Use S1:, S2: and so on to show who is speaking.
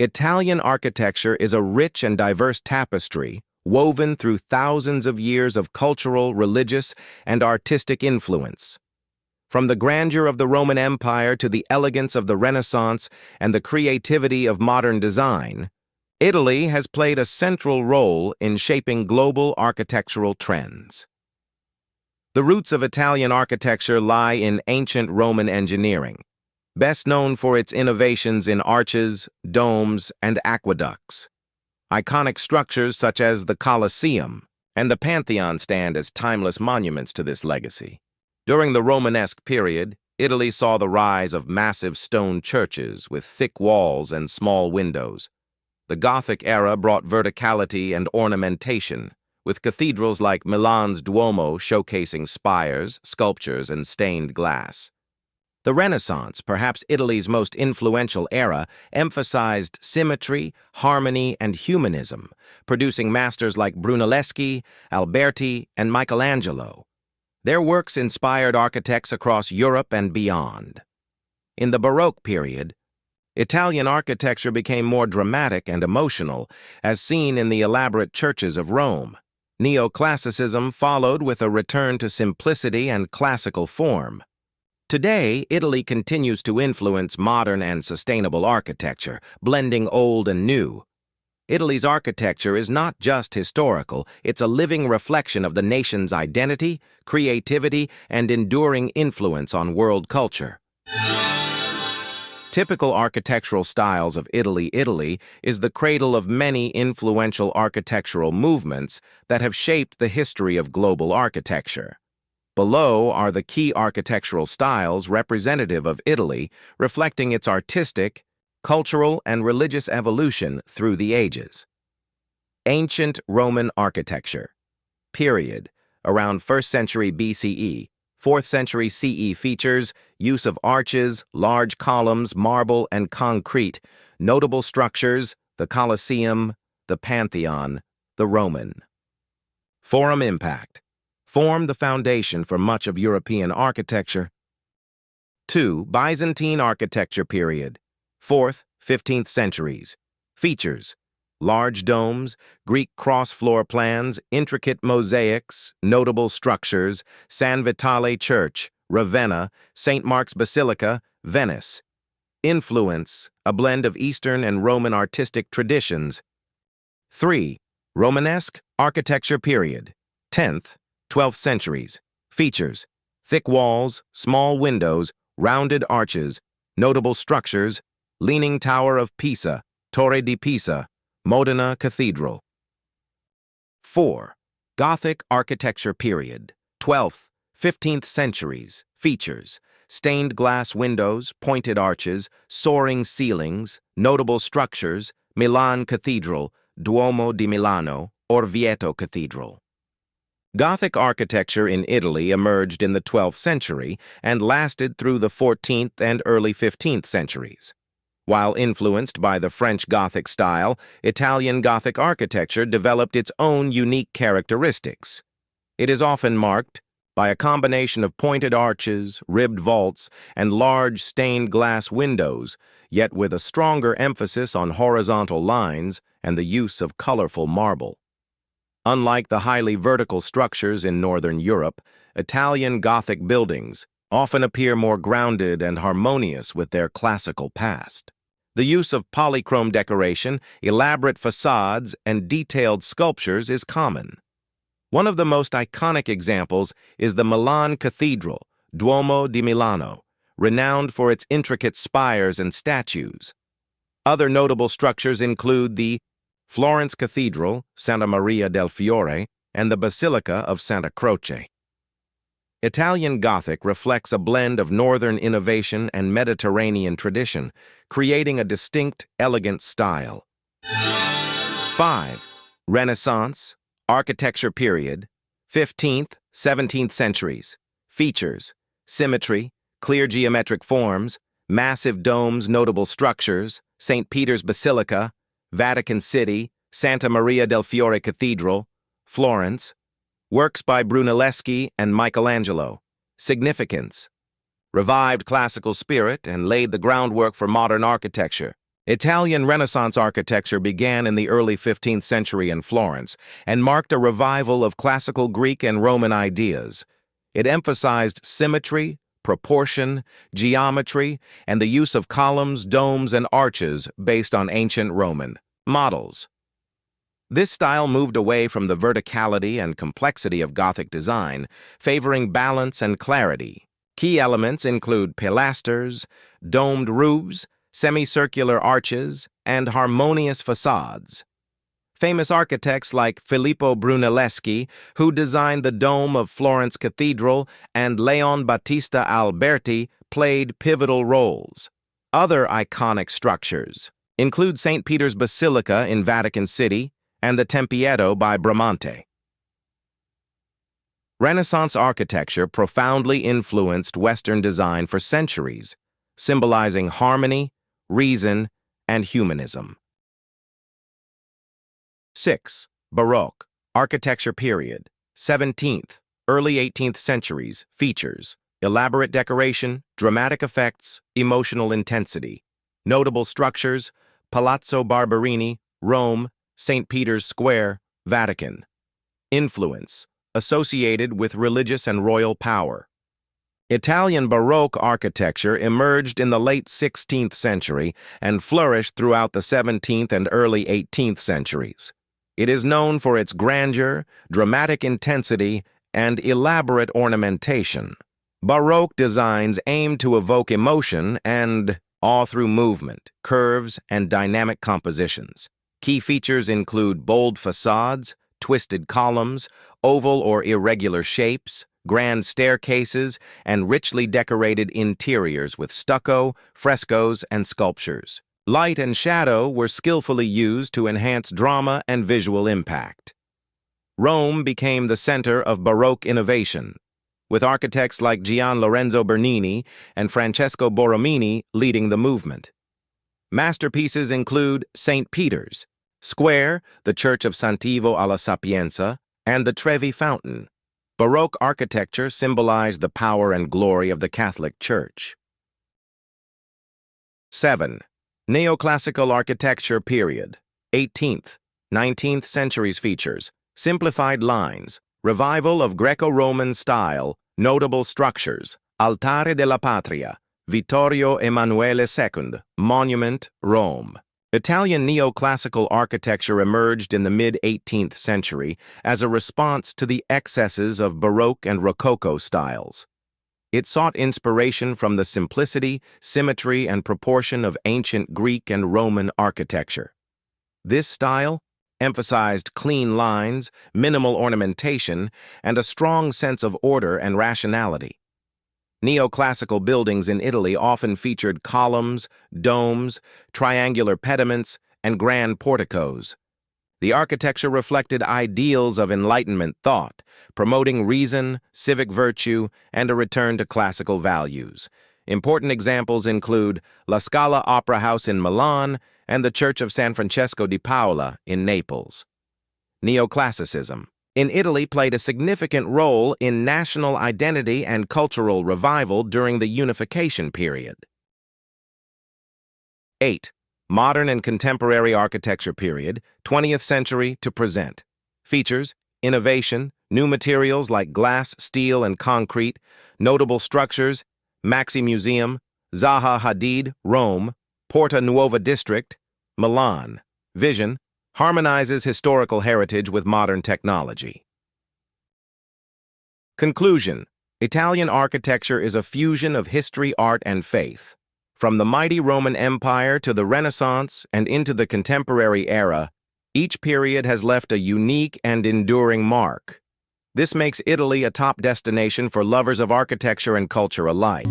S1: Italian architecture is a rich and diverse tapestry woven through thousands of years of cultural, religious, and artistic influence. From the grandeur of the Roman Empire to the elegance of the Renaissance and the creativity of modern design, Italy has played a central role in shaping global architectural trends. The roots of Italian architecture lie in ancient Roman engineering, best known for its innovations in arches, domes, and aqueducts. Iconic structures such as the Colosseum and the Pantheon stand as timeless monuments to this legacy. During the Romanesque period, Italy saw the rise of massive stone churches with thick walls and small windows. The Gothic era brought verticality and ornamentation, with cathedrals like Milan's Duomo showcasing spires, sculptures, and stained glass. The Renaissance, perhaps Italy's most influential era, emphasized symmetry, harmony, and humanism, producing masters like Brunelleschi, Alberti, and Michelangelo. Their works inspired architects across Europe and beyond. In the Baroque period, Italian architecture became more dramatic and emotional, as seen in the elaborate churches of Rome. Neoclassicism followed with a return to simplicity and classical form. Today, Italy continues to influence modern and sustainable architecture, blending old and new. Italy's architecture is not just historical, it's a living reflection of the nation's identity, creativity, and enduring influence on world culture. Typical architectural styles of Italy is the cradle of many influential architectural movements that have shaped the history of global architecture. Below are the key architectural styles representative of Italy, reflecting its artistic, cultural, and religious evolution through the ages. Ancient Roman architecture. Period. Around 1st century BCE. 4th century CE features use of arches, large columns, marble, and concrete. Notable structures: the Colosseum, the Pantheon, the Roman. Forum impact. Formed the foundation for much of European architecture. 2. Byzantine architecture period. 4th, 15th centuries. Features: large domes, Greek cross floor plans, intricate mosaics, notable structures, San Vitale Church, Ravenna, St. Mark's Basilica, Venice. Influence: a blend of Eastern and Roman artistic traditions. 3. Romanesque architecture period. 10th, 12th centuries. Features: thick walls, small windows, rounded arches, notable structures, Leaning Tower of Pisa, Torre di Pisa, Modena Cathedral. 4. Gothic architecture period. 12th, 15th centuries. Features: stained glass windows, pointed arches, soaring ceilings, notable structures, Milan Cathedral, Duomo di Milano, Orvieto Cathedral. Gothic architecture in Italy emerged in the 12th century and lasted through the 14th and early 15th centuries. While influenced by the French Gothic style, Italian Gothic architecture developed its own unique characteristics. It is often marked by a combination of pointed arches, ribbed vaults, and large stained glass windows, yet with a stronger emphasis on horizontal lines and the use of colorful marble. Unlike the highly vertical structures in Northern Europe, Italian Gothic buildings often appear more grounded and harmonious with their classical past. The use of polychrome decoration, elaborate facades, and detailed sculptures is common. One of the most iconic examples is the Milan Cathedral, Duomo di Milano, renowned for its intricate spires and statues. Other notable structures include the Florence Cathedral, Santa Maria del Fiore, and the Basilica of Santa Croce. Italian Gothic reflects a blend of Northern innovation and Mediterranean tradition, creating a distinct, elegant style. 5. Renaissance architecture period. 15th, 17th centuries. Features: symmetry, clear geometric forms, massive domes, notable structures, St. Peter's Basilica, Vatican City, Santa Maria del Fiore Cathedral, Florence. Works by Brunelleschi and Michelangelo. Significance: revived classical spirit and laid the groundwork for modern architecture. Italian Renaissance architecture began in the early 15th century in Florence and marked a revival of classical Greek and Roman ideas. It emphasized symmetry, proportion, geometry, and the use of columns, domes, and arches based on ancient Roman models. This style moved away from the verticality and complexity of Gothic design, favoring balance and clarity. Key elements include pilasters, domed roofs, semicircular arches, and harmonious facades. Famous architects like Filippo Brunelleschi, who designed the dome of Florence Cathedral, and Leon Battista Alberti played pivotal roles. Other iconic structures include St. Peter's Basilica in Vatican City and the Tempietto by Bramante. Renaissance architecture profoundly influenced Western design for centuries, symbolizing harmony, reason, and humanism. 6. Baroque, architecture period, 17th, early 18th centuries, features elaborate decoration, dramatic effects, emotional intensity. Notable structures: Palazzo Barberini, Rome, St. Peter's Square, Vatican. Influence: associated with religious and royal power. Italian Baroque architecture emerged in the late 16th century and flourished throughout the 17th and early 18th centuries. It is known for its grandeur, dramatic intensity, and elaborate ornamentation. Baroque designs aim to evoke emotion and awe through movement, curves, and dynamic compositions. Key features include bold facades, twisted columns, oval or irregular shapes, grand staircases, and richly decorated interiors with stucco, frescoes, and sculptures. Light and shadow were skillfully used to enhance drama and visual impact. Rome became the center of Baroque innovation, with architects like Gian Lorenzo Bernini and Francesco Borromini leading the movement. Masterpieces include St. Peter's Square, the Church of Sant'Ivo alla Sapienza, and the Trevi Fountain. Baroque architecture symbolized the power and glory of the Catholic Church. 7. Neoclassical architecture period, 18th, 19th centuries features simplified lines, revival of Greco-Roman style, notable structures, Altare della Patria, Vittorio Emanuele II, Monument, Rome. Italian neoclassical architecture emerged in the mid-18th century as a response to the excesses of Baroque and Rococo styles. It sought inspiration from the simplicity, symmetry, and proportion of ancient Greek and Roman architecture. This style emphasized clean lines, minimal ornamentation, and a strong sense of order and rationality. Neoclassical buildings in Italy often featured columns, domes, triangular pediments, and grand porticos. The architecture reflected ideals of Enlightenment thought, promoting reason, civic virtue, and a return to classical values. Important examples include La Scala Opera House in Milan and the Church of San Francesco di Paola in Naples. Neoclassicism in Italy played a significant role in national identity and cultural revival during the Unification period. 8. Modern and contemporary architecture period, 20th century to present. Features innovation, new materials like glass, steel, and concrete, notable structures, Maxi Museum, Zaha Hadid, Rome, Porta Nuova District, Milan. Vision harmonizes historical heritage with modern technology. Conclusion: Italian architecture is a fusion of history, art, and faith. From the mighty Roman Empire to the Renaissance and into the contemporary era, each period has left a unique and enduring mark. This makes Italy a top destination for lovers of architecture and culture alike.